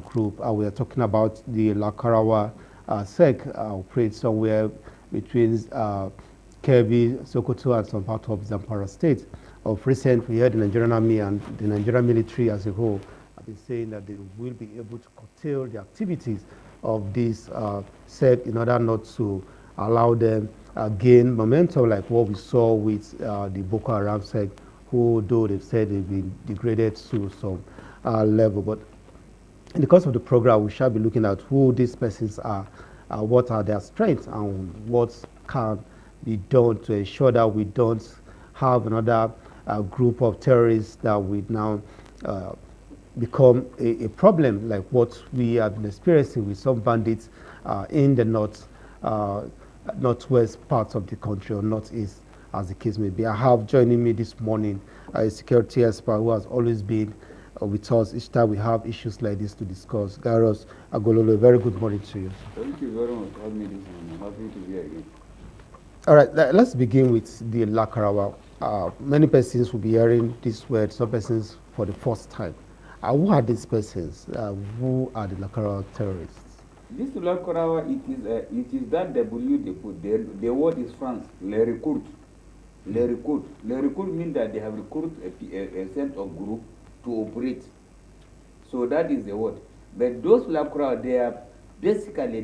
group. We are talking about the Lakarawa sect operates somewhere between Kebbi, Sokoto, and some part of Zamfara state. Of recent, we heard the Nigerian army and the Nigerian military as a whole have been saying that they will be able to curtail the activities of this sect in order not to allow them gain momentum like what we saw with the Boko Haram sect, who, though they've said they've been degraded to some level. But in the course of the program, we shall be looking at who these persons are, what are their strengths, and what can be done to ensure that we don't have another group of terrorists that will now become a problem like what we have been experiencing with some bandits in the northwest parts of the country, or northeast, as the case may be. I have joining me this morning a security expert who has always been with us each time we have issues like this to discuss. GARUS, GOLOLO, very good morning to you. Thank you very much for having me this morning. I'm happy to be here again. All right, let's begin with the Lakarawa. Many persons will be hearing this word, some persons for the first time. Who are these persons? Who are the Lakarawa terrorists? This Lakarawa, it is that W they put. The word is France, les recruit. Les recruit. Les recruit means that they have recruited a set of group to operate. So that is the word. But those Lakarawa, they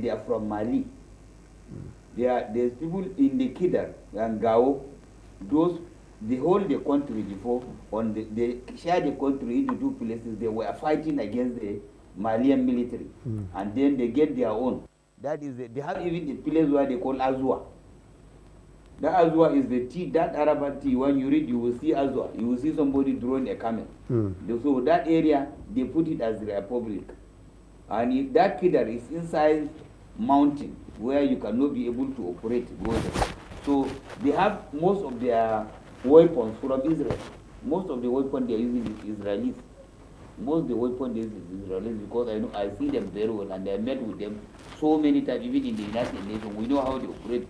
are from Mali. There's people in the Kidar and Gao. They hold the country before. They share the country into two places. They were fighting against the Malian military, and then they get their own. That is, they have even a place where they call Azua. That Azua is the tea, that Arabic tea. When you read, you will see Azua. You will see somebody drawing a camel. So that area, they put it as the Republic. And if that Kidar is inside mountain, where you cannot be able to operate, go there. So they have most of their weapons from Israel. Most of the weapons they are using is Israelis. Most of the weapons they use is Israelis, because I see them very well, and I met with them so many times, even in the United Nations. We know how they operate.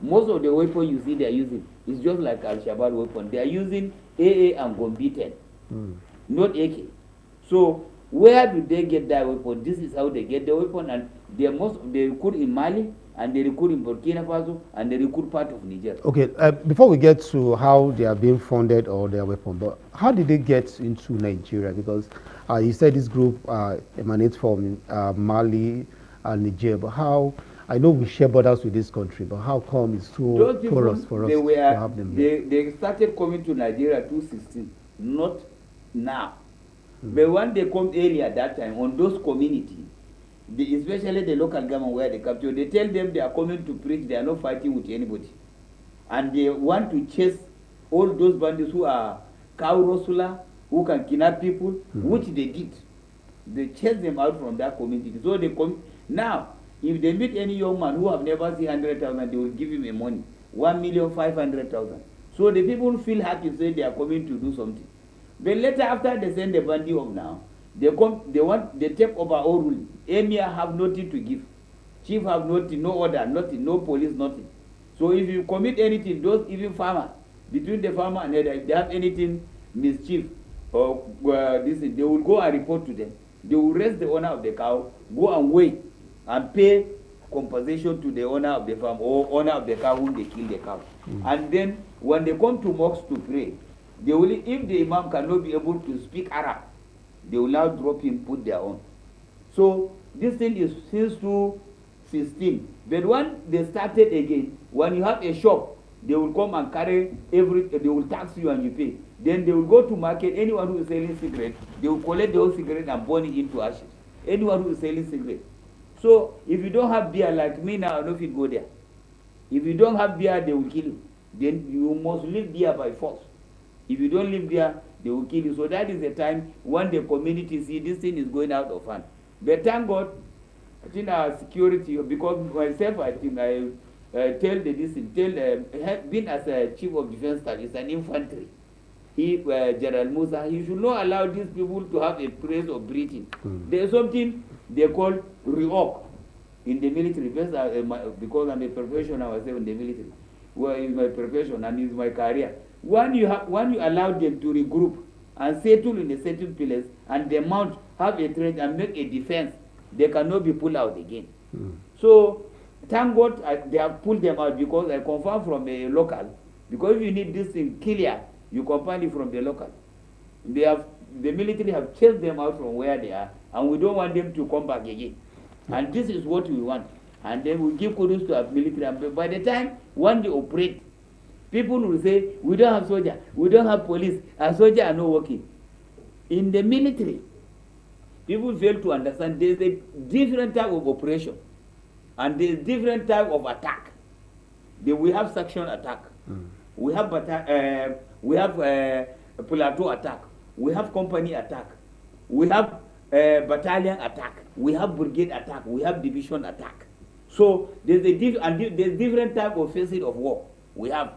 Most of the weapons you see they are using is just like Al-Shabaab weapon. They are using AA and Gombi 10, not AK. So where do they get that weapon? This is how they get the weapon, and they recruit in Mali, and they recruit in Burkina Faso, and they recruit part of Niger. Okay, before we get to how they are being funded or their weapon, but how did they get into Nigeria? Because you said this group emanates from Mali and Niger, but how? I know we share borders with this country, but how come it's so porous for us to have them here? They started coming to Nigeria 2016, not now. But when they come earlier that time, on those communities, especially the local government where they capture, they tell them they are coming to preach, they are not fighting with anybody. And they want to chase all those bandits who are cow rustler, who can kidnap people, which they did. They chase them out from that community. So they come. Now, if they meet any young man who have never seen 100,000, they will give him a money, 1,500,000. So the people feel happy, say they are coming to do something. But later, after they send the bandit off now, they take over all ruling. Emir have nothing to give. Chief have nothing, no order, nothing, no police, nothing. So if you commit anything, those even farmers, between the farmer and the, if they have anything mischief or they will go and report to them. They will arrest the owner of the cow, go and weigh and pay compensation to the owner of the farm or owner of the cow whom they kill the cow. And then when they come to mosque to pray, they will, if the imam cannot be able to speak Arab, they will now drop him, put their own. So this thing is since 2016. But when they started again, when you have a shop, they will come and carry they will tax you and you pay. Then they will go to market, anyone who is selling cigarette, they will collect the whole cigarette and burn it into ashes. Anyone who is selling cigarette. So if you don't have beer like me now, I don't know if you go there. If you don't have beer, they will kill you. Then you must live there by force. If you don't live there, they will kill you. So that is the time when the community see this thing is going out of hand. But thank God, I think our security, because myself, I think I being as a chief of defense staff, is an infantry. General Musa, he should not allow these people to have a place of breathing. There is something they call reorg in the military, because I'm a professional myself in the military. Well, it's my profession and it's my career. When you allow them to regroup and settle in a certain place and they mount have a trench and make a defense, they cannot be pulled out again. So thank God they have pulled them out, because I confirm from a local, because if you need this thing clear, you confirm it from the local. The military have chased them out from where they are, and we don't want them to come back again. And this is what we want. And then we give kudos to our military. And by the time when they operate, people will say, we don't have soldier, we don't have police, our soldiers are not working. In the military, people fail to understand there's a different type of operation, and there's different type of attack. We have section attack. We have plateau attack. We have company attack. We have battalion attack. We have brigade attack. We have division attack. So there's there's different type of phases of war. We have.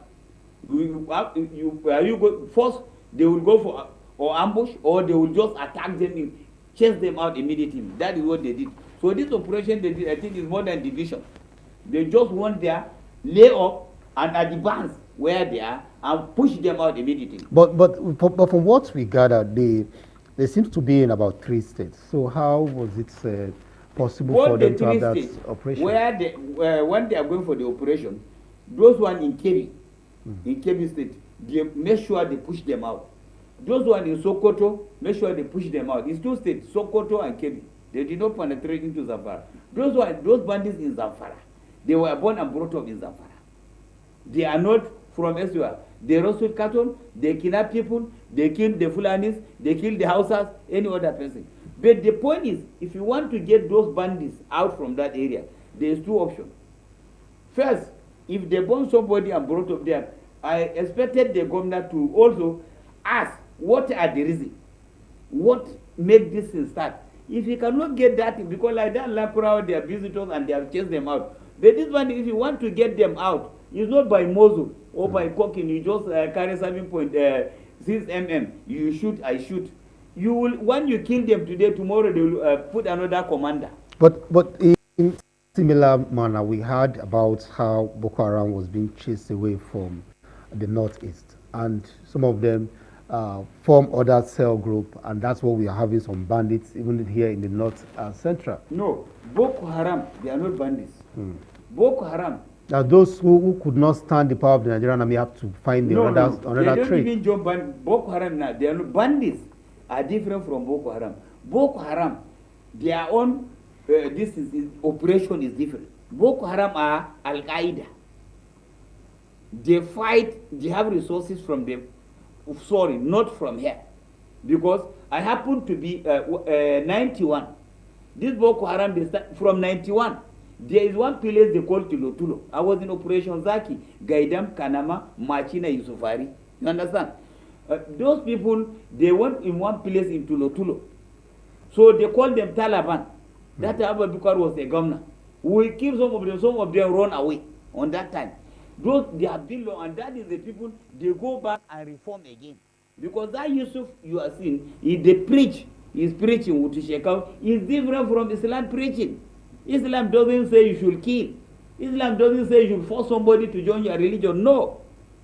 First, they will go for or ambush, or they will just attack them, chase them out immediately. That is what they did. So this operation they did, I think, is more than division. They just want their lay off and advance where they are and push them out immediately. But from what we gathered, they seems to be in about 3 states. So how was it possible for them to have that operation? Where when they are going for the operation, those one in Kebbi State, they make sure they push them out. Those one in Sokoto, make sure they push them out. It's 2 states, Sokoto and Kebbi. They did not penetrate into Zamfara. Those bandits in Zamfara, they were born and brought up in Zamfara. They are not from elsewhere. They rustle cattle, they kidnap people, they kill the Fulanis, they kill the Hausas, any other person. But the point is, if you want to get those bandits out from that area, there is 2 options. First, if they burn somebody and brought up there, I expected the governor to also ask what are the reasons, what made this thing start. If you cannot get that, because like that Lakura, they are visitors and they have chased them out. But this one, if you want to get them out, it's not by muzzle or by cocking. You just carry 7.6 mm. You shoot, I shoot. You will, when you kill them today, tomorrow they will put another commander. But in similar manner, we heard about how Boko Haram was being chased away from the northeast, and some of them form other cell group, and that's what we are having some bandits even here in the north central. No, Boko Haram, they are not bandits. Boko Haram. Now those who could not stand the power of the Nigerian army have to find another they don't trade. even jump Boko Haram now. They are not bandits. Are different from Boko Haram. Boko Haram, their own operation is different. Boko Haram are Al Qaeda. They fight. They have resources from them. Sorry, not from here, because I happen to be 91. This Boko Haram, they start from 91. There is one place they call Tulo. I was in Operation Zaki, Gaidam, Kanama, Machina, Yusufari. You understand? Those people, they went in one place in Tulo. So they called them Taliban. That Abubakar was a governor. We killed some of them run away on that time. Those, they have been long, and that is the people, they go back and reform again. Because that Yusuf you are seeing, he's preaching with Shekau, is different from Islam preaching. Islam doesn't say you should kill. Islam doesn't say you should force somebody to join your religion. No,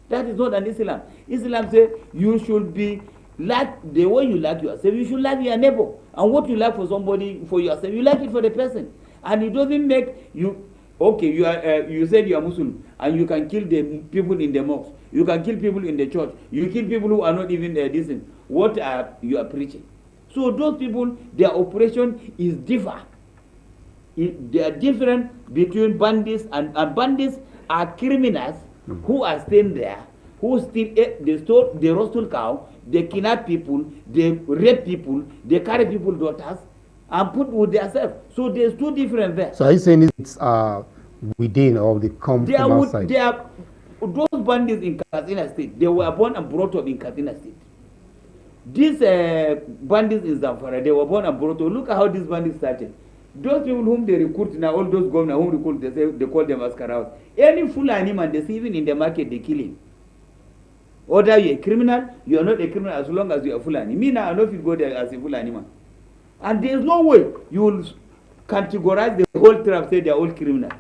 that is not an Islam. Islam says you should be like the way you like yourself. You should like your neighbor. And what you like for somebody, for yourself, you like it for the person. And it doesn't make you, okay, you said you are Muslim, and you can kill the people in the mosque. You can kill people in the church. You kill people who are not even decent. What you are preaching? So those people, their operation is different. They are different between bandits, and bandits are criminals who are staying there, who steal, they rustle cow, they kidnap people, they rape people, they carry people's daughters and put with themselves. So there's 2 different there. So are you saying it's within, or they come from outside? They are those bandits in Katsina State. They were born and brought up in Katsina State. These bandits in Zamfara, they were born and brought up. Look at how these bandits started. Those people whom they recruit now, all those governors whom recruit, they call them askarawas. Any Fulani man they see even in the market, they kill him. Whether you're a criminal, you are not a criminal as long as you are Fulani. Me now, I know if you go there as a Fulani man. And there is no way you will categorize the whole tribe, say they are all criminal.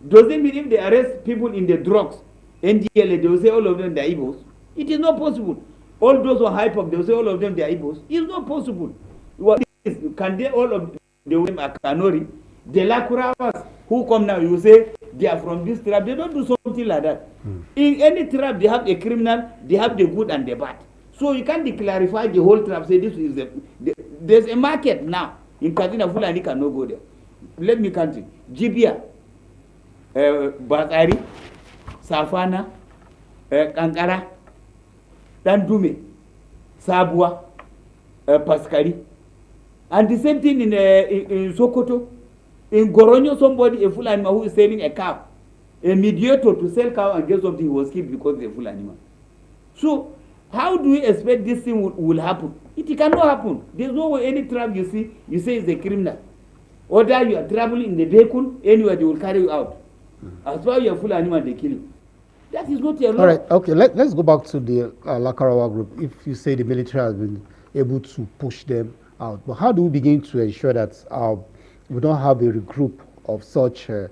Doesn't mean if they arrest people in the drugs, NDLA, they will say all of them they are Igbos. It is not possible. All those who hype up, they will say all of them they are Igbos. It is not possible. can they all of the women are Kanori? The Lakurawas who come now, you say they are from this tribe. They don't do something like that. In any tribe, they have a criminal, they have the good and the bad. So you can't clarify the whole tribe. Say this is there's a market now in Kaduna. Fulani cannot go there. Let me count it. Jibia, Batari, Safana, Kankara, Dandume, Sabua, Paskari, and the same thing in Sokoto. In Goronyo, somebody, a full animal who is selling a cow, a mediator to sell cow and get something, he was killed because he's a full animal. So, how do we expect this thing will happen? It cannot happen. There's no way any tribe you see, you say is a criminal. Or that you are traveling in the vehicle, anywhere they will carry you out. As far as you are full animal, they kill you. That is not your law. All right, okay, let's go back to the Lakarawa group. If you say the military has been able to push them out, but how do we begin to ensure that we don't have a regroup of such a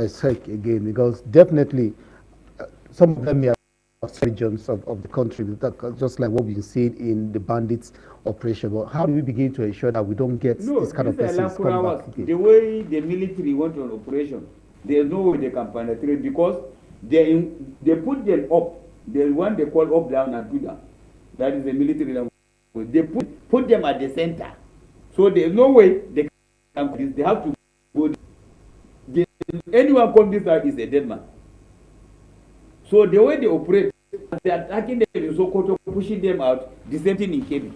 sect again? Because definitely some of them are regions of the country, just like what we've seen in the bandits operation. But how do we begin to ensure that we don't get this kind of persons come back again? The way the military went on operation, there's no way they can penetrate because they put them up. The one they call up, down, and do down. That is the military language. They put them at the center. So there's no way they can. They have to go. Anyone come this side is a dead man. So the way they operate, they are attacking them in Sokoto, pushing them out, the same thing in Kebbi.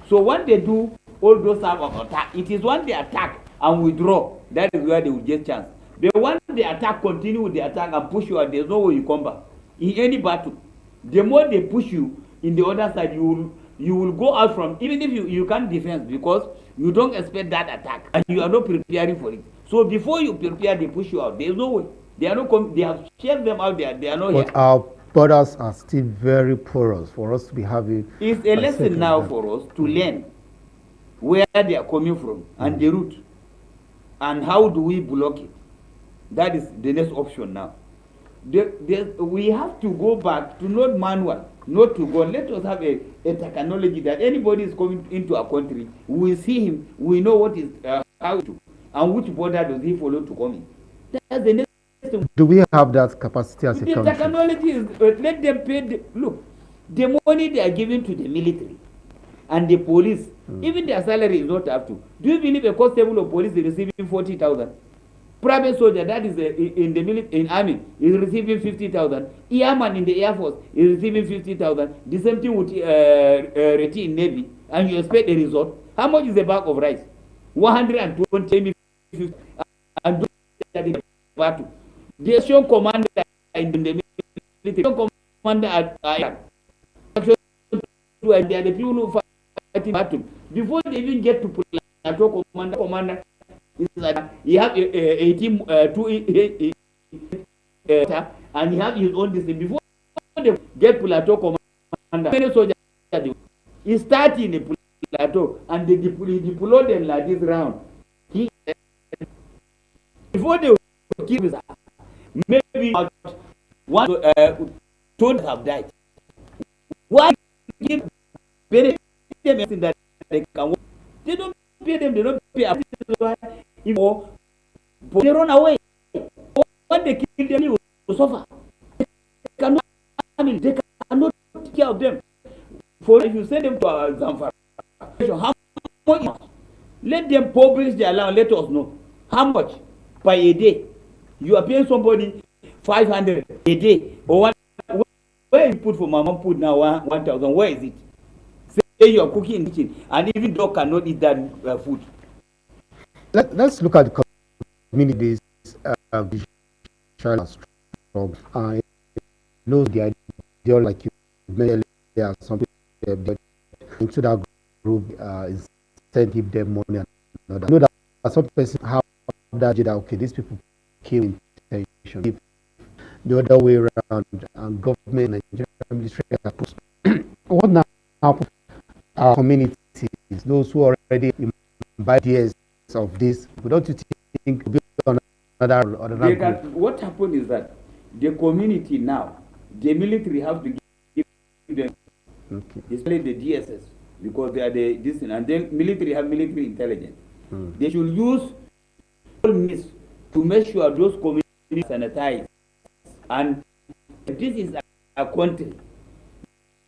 So when they do all those type of attack, it is when they attack and withdraw, that is where they will get chance. But when the attack continue with the attack and push you out, there's no way you come back. In any battle, the more they push you in the other side, you will go out from, even if you can't defend because you don't expect that attack and you are not preparing for it. So before you prepare, they push you out. There's no way. They are not. They have shared them out there. They are not. But here. Our borders are still very porous for us to be having. It's a lesson now for us to learn where they are coming from and the route, and how do we block it. That is the next option now. We have to go back to not manual, not to go. Let us have a technology that anybody is coming into our country, we see him, we know what is how to, and which border does he follow to come in. That's the next. Do we have that capacity as a country? The technology is, let them pay, look, the money they are giving to the military and the police, even their salary is not up to. Do you believe a constable of police is receiving 40,000? Private soldier, that is in the military, in army, is receiving 50,000. Airman in the Air Force is receiving 50,000. The same thing with Reti in Navy, and you expect a result. How much is a bag of rice? 120, and do that battle. The action commander in the military, commander at they are the people who fight battle. Before they even get to plateau commander is like he have a team and he have his own distance. Before they get plateau commander, many soldiers he start in a plateau and they deploy them like this round. Before they kill his maybe one soldiers have died. Why give them that they can? They don't pay them. They don't pay. Or they run away. When they kill them, you will suffer. They cannot take care of them. For if you send them to Zamfara, how much? Let them publish their allowance. Let us know how much by a day. You are paying somebody 500 a day or one. Where you put for my mom put now 1,000? Where is it? Say you are cooking in the kitchen, and even dog cannot eat that food. Let's look at the communities. Strong. I know the idea, like you mentioned, there are some people into that group give them money and another. I know that some person have that okay, these people came intention. If the other way around and government Nigeria military what now happen our communities, those who already imbibe years of this, don't you think another group? What happened is that the community now, the military have to give them, especially the DSS, because they are this thing. And then military have military intelligence. They should use all means to make sure those communities are sanitized. And this is a country.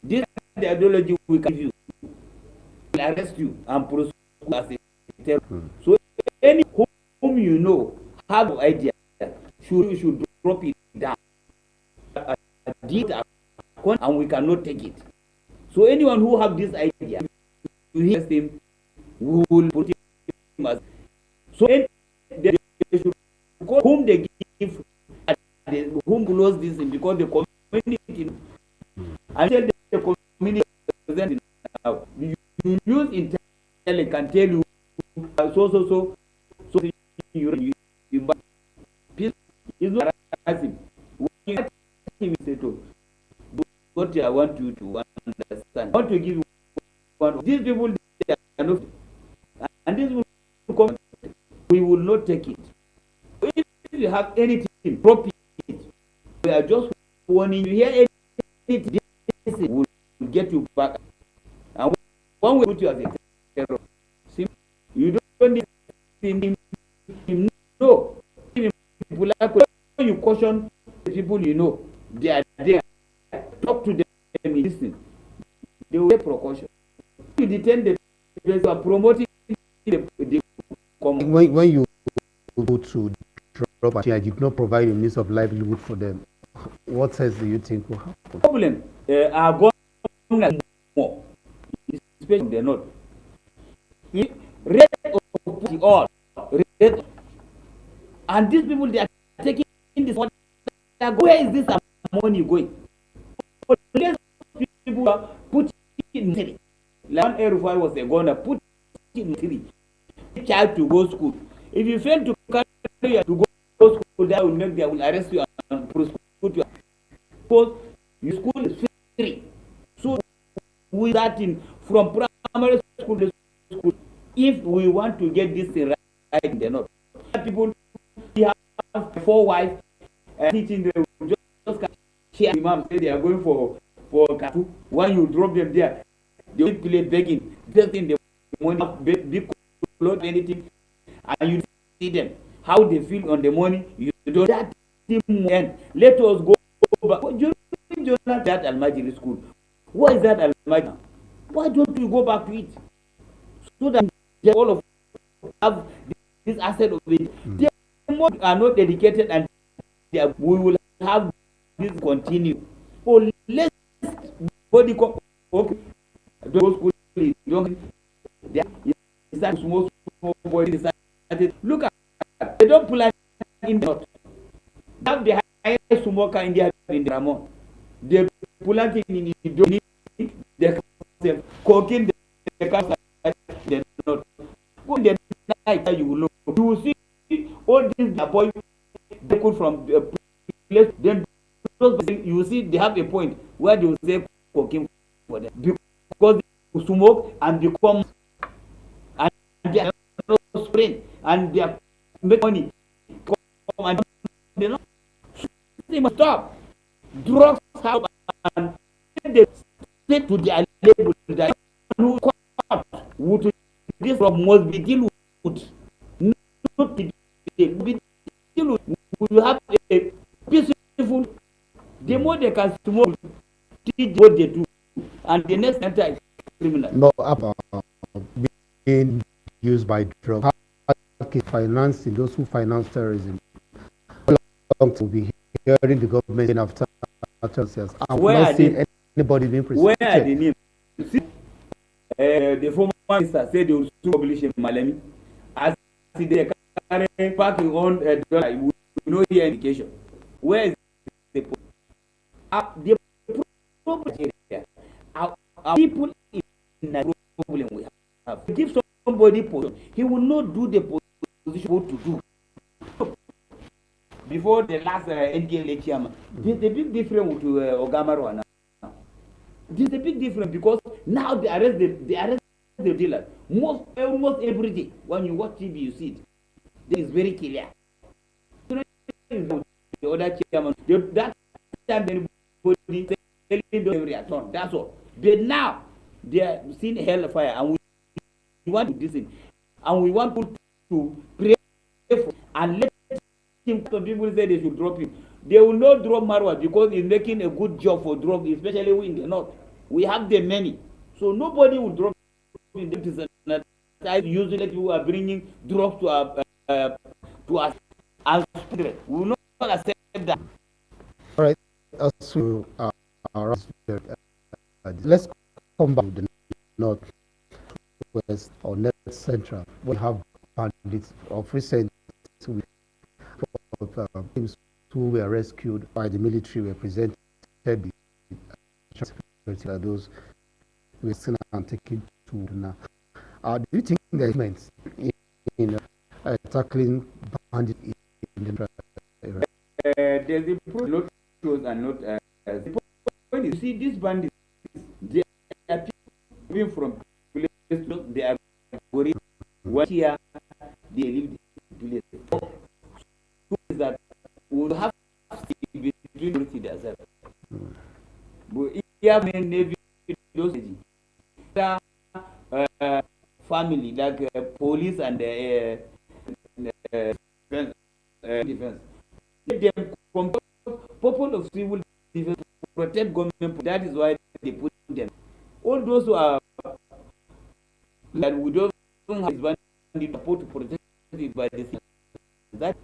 This is the ideology we can use. Will arrest you and prosecute as a terrorist. So any whom you know have an idea, you should drop it down. And we cannot take it. So anyone who have this idea, you hear him, we will put him as. So they should call whom they give, whom close this in, because the community, until the community present now, you use intelligence can tell you so you peace is not harassing. When you ask him, say to what I want you to understand. I want to give you one. These people they are not, and these people come, we will not take it. If you have anything, drop it. We are just warning you. Hear anything, this will get you back. And when we put you as a terror, you don't need him. No, people you caution the people you know they are there. Talk to them, listen. They will take precaution. You detain the people who are promoting the when you go to drop a charge, you cannot provide a means of livelihood for them. What else do you think will happen? Problem are going more, especially the north. Rate of all, rate, and these people they are taking this. Where is this money going? People are put in military. Like one Erufai was a gunner, put in military. Child to go school. If you fail to carry you to go school, they will arrest you and prosecute you. Because your school is free. So we that in from primary school to school. If we want to get this thing right in the north, people have 4 wives teaching them just share. Imam say they are going for Katu. When you drop them there, they will play begging, just in the money, big clothes, anything, and you see them how they feel on the money. You don't that and let us go back. You that Almajiri school. What is that Almajiri? Why don't you go back to it? So that all of have this asset of it. They are not dedicated, and we will have this continue. Or let's body okay. Those schools don't. They are small boys. Look at they don't plant in the north. They have the highest smoker in the Ramon. They plant in the cooking the cancer. They not. Go in the night you will look. You will see all these boys they come from the place. Then you will see they have a point where they will say cooking for them because they smoke and become and they are not spraying and they are make money. And they not. They must stop. Drugs have and they say to their label that who would this from must be dealt with. Not be dealt with. We have a peaceful. The more they can smoke, teach what they do, and the next enter is criminal. No, being used by drugs, financing those who finance terrorism. Will be hearing the government after years. I'm not seeing anybody being prosecuted. Where are the names? You see, the former minister said they will soon publish in Malemi. As they carry parking on dollar, you know here indication. Where is the problem here? Our people in the problem we have. Give somebody position, he will not do the position what to do. Before the last NDLA chairman, there's a big difference with Ogamarwa now. There's a big difference because now they arrest the dealers. Almost every day when you watch TV, you see it. This is very clear. The other chairman, that time anybody selling every attorney. That's all. But now they are seeing hellfire, and we want to listen, and we want people to pray for and let him. Some people say they should drop him. They will not drop Marwa because he's making a good job for drugs, especially we in the north. We have the many, so nobody will drop him. Usually people are bringing drugs to us as children. We will not accept that. All right. So, let's come back to the north west or north central. We have bandits of recent teams who were rescued by the military, represented the those who are still taken to now. Do you think there is movement in tackling bandits in the there's a problem, not and not the point is, you see, these bandits, they are people from places, they are going one here, they live in place. So is that we will have to between themselves. But here, main navy, those family like police and defense. Let them compose purpose of civil defense to protect government. That is why they put them. All those who are that we don't have bandit support to protect it by the city. That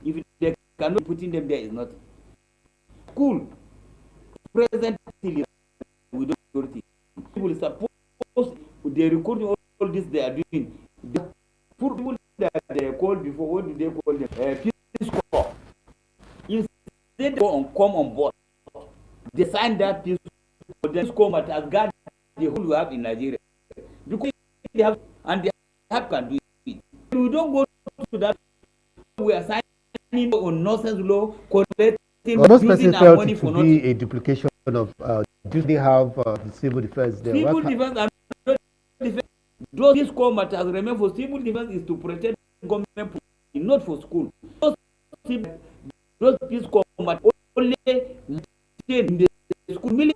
if they cannot putting them there is not cool. Present we don't people suppose they record all this they are doing. The poor people that they called before, what do they call them? Peace Corps. Instead they go and come on board. They sign that peace corps. The peace corps has got the whole we have in Nigeria. Because they have and they have can do it. We don't go to that. We are signing on nonsense law, collecting using our money for nothing. Be a duplication of do they have the civil defense there? Civil defense and not defense. Those peace corps matters remain for civil defense is to protect government, not for school. Those peace corps matters only in the school.